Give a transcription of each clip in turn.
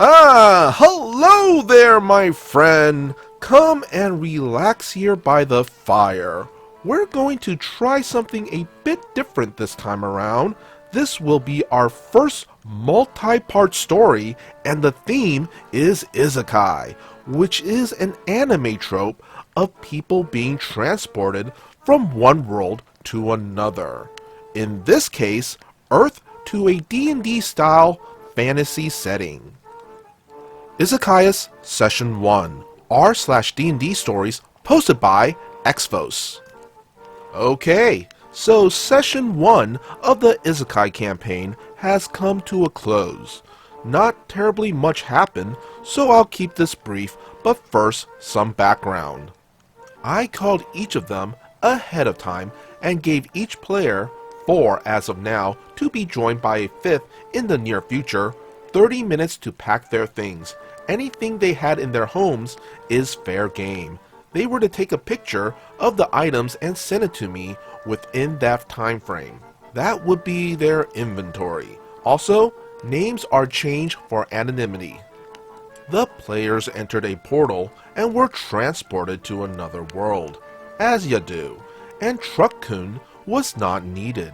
Hello there, my friend. Come and relax here by the fire. We're going to try something a bit different this time around. This will be our first multi-part story, and the theme is isekai, which is an anime trope of people being transported from one world to another. In this case, Earth to a D&D style fantasy setting. Isekaitus Session 1 r/D&D stories posted by Xfos. Okay, so Session 1 of the Isekai campaign has come to a close. Not terribly much happened, so I'll keep this brief, but first some background. I called each of them ahead of time and gave each player, 4 as of now, to be joined by a 5th in the near future, 30 minutes to pack their things. Anything they had in their homes is fair game. They were to take a picture of the items and send it to me within that time frame. That would be their inventory. Also, names are changed for anonymity. The players entered a portal and were transported to another world, as you do, and Truck-kun was not needed.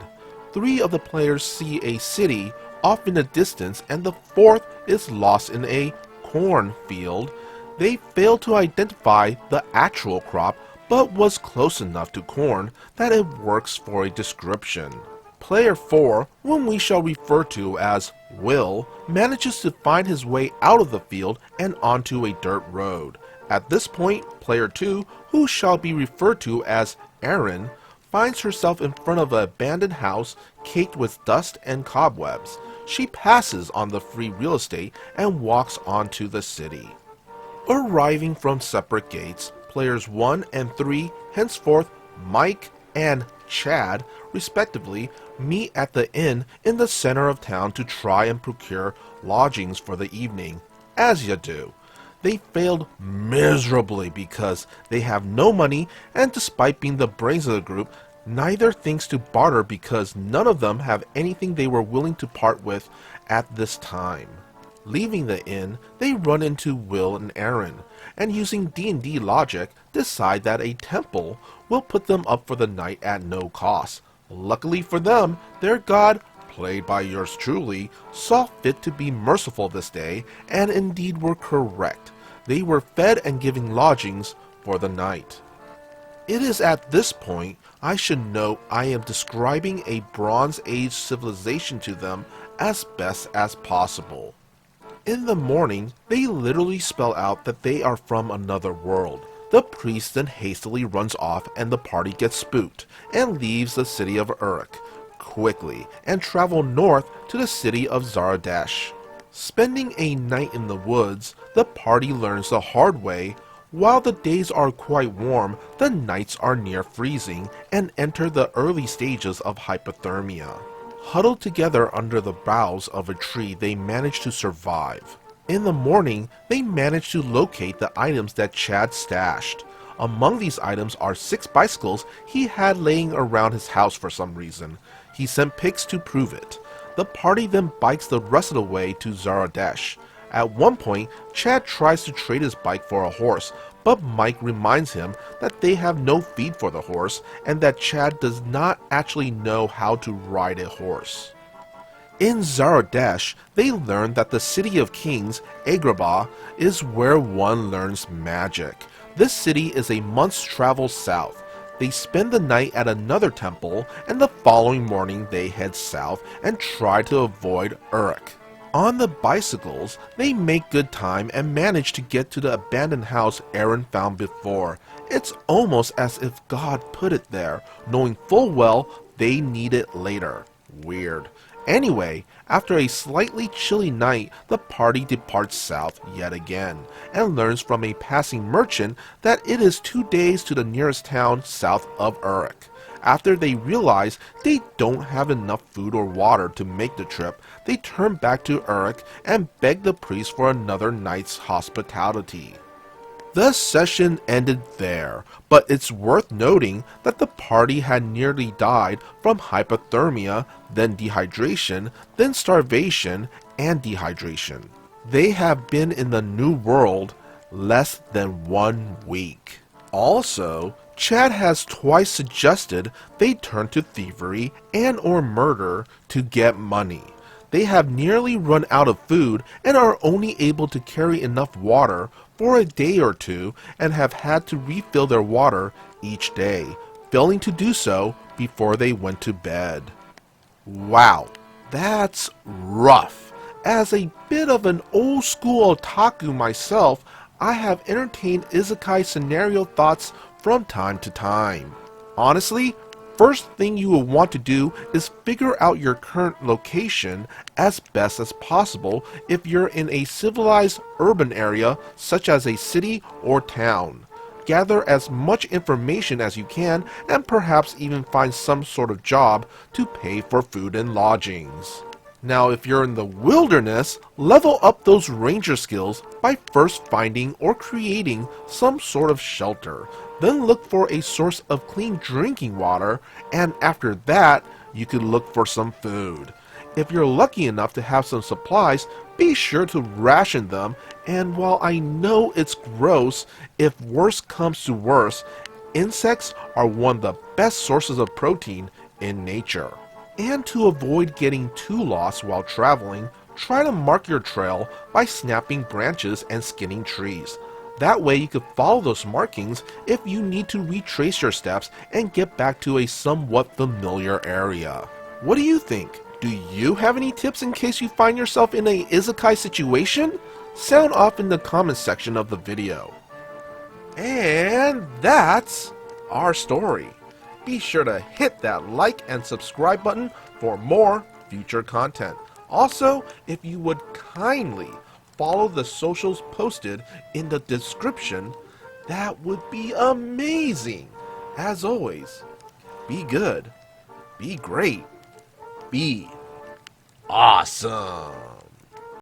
3 of the players see a city off in the distance and the 4th is lost in a cornfield. They failed to identify the actual crop, but was close enough to corn that it works for a description. Player 4, whom we shall refer to as Will, manages to find his way out of the field and onto a dirt road. At this point, Player 2, who shall be referred to as Erin, finds herself in front of an abandoned house caked with dust and cobwebs. She passes on the free real estate and walks onto the city. Arriving from separate gates, players 1 and 3, henceforth Mike and Chad, respectively, meet at the inn in the center of town to try and procure lodgings for the evening, as you do. They failed miserably because they have no money, and despite being the brains of the group, neither thinks to barter because none of them have anything they were willing to part with at this time. Leaving the inn, they run into Will and Aaron, and using D&D logic, decide that a temple will put them up for the night at no cost. Luckily for them, their god, played by yours truly, saw fit to be merciful this day, and indeed were correct. They were fed and given lodgings for the night. It is at this point I should note I am describing a Bronze Age civilization to them as best as possible. In the morning, they literally spell out that they are from another world. The priest then hastily runs off and the party gets spooked and leaves the city of Uruk quickly and travel north to the city of Zaradesh. Spending a night in the woods, the party learns the hard way. While the days are quite warm, the nights are near freezing and enter the early stages of hypothermia. Huddled together under the boughs of a tree, they manage to survive. In the morning, they manage to locate the items that Chad stashed. Among these items are 6 bicycles he had laying around his house for some reason. He sent pics to prove it. The party then bikes the rest of the way to Zaradesh. At one point, Chad tries to trade his bike for a horse, but Mike reminds him that they have no feed for the horse and that Chad does not actually know how to ride a horse. In Zaradesh, they learn that the City of Kings, Agrabah, is where one learns magic. This city is a month's travel south. They spend the night at another temple, and the following morning they head south and try to avoid Uruk. On the bicycles, they make good time and manage to get to the abandoned house Aaron found before. It's almost as if God put it there, knowing full well they need it later. Weird. Anyway, after a slightly chilly night, the party departs south yet again, and learns from a passing merchant that it is 2 days to the nearest town south of Uruk. After they realize they don't have enough food or water to make the trip, they turn back to Uruk and beg the priest for another night's hospitality. The session ended there, but it's worth noting that the party had nearly died from hypothermia, then dehydration, then starvation, and dehydration. They have been in the New World less than 1 week. Also, Chad has twice suggested they turn to thievery and or murder to get money. They have nearly run out of food and are only able to carry enough water for a day or two and have had to refill their water each day, failing to do so before they went to bed. Wow, that's rough. As a bit of an old school otaku myself, I have entertained isekai scenario thoughts from time to time. Honestly, first thing you will want to do is figure out your current location as best as possible if you're in a civilized urban area such as a city or town. Gather as much information as you can and perhaps even find some sort of job to pay for food and lodgings. Now, if you're in the wilderness, level up those ranger skills by first finding or creating some sort of shelter. Then look for a source of clean drinking water, and after that, you can look for some food. If you're lucky enough to have some supplies, be sure to ration them, and while I know it's gross, if worse comes to worse, insects are one of the best sources of protein in nature. And to avoid getting too lost while traveling, try to mark your trail by snapping branches and skinning trees. That way you can follow those markings if you need to retrace your steps and get back to a somewhat familiar area. What do you think? Do you have any tips in case you find yourself in a isekai situation? Sound off in the comments section of the video. And that's our story. Be sure to hit that like and subscribe button for more future content. Also, if you would kindly follow the socials posted in the description, that would be amazing. As always, be good, be great, be awesome.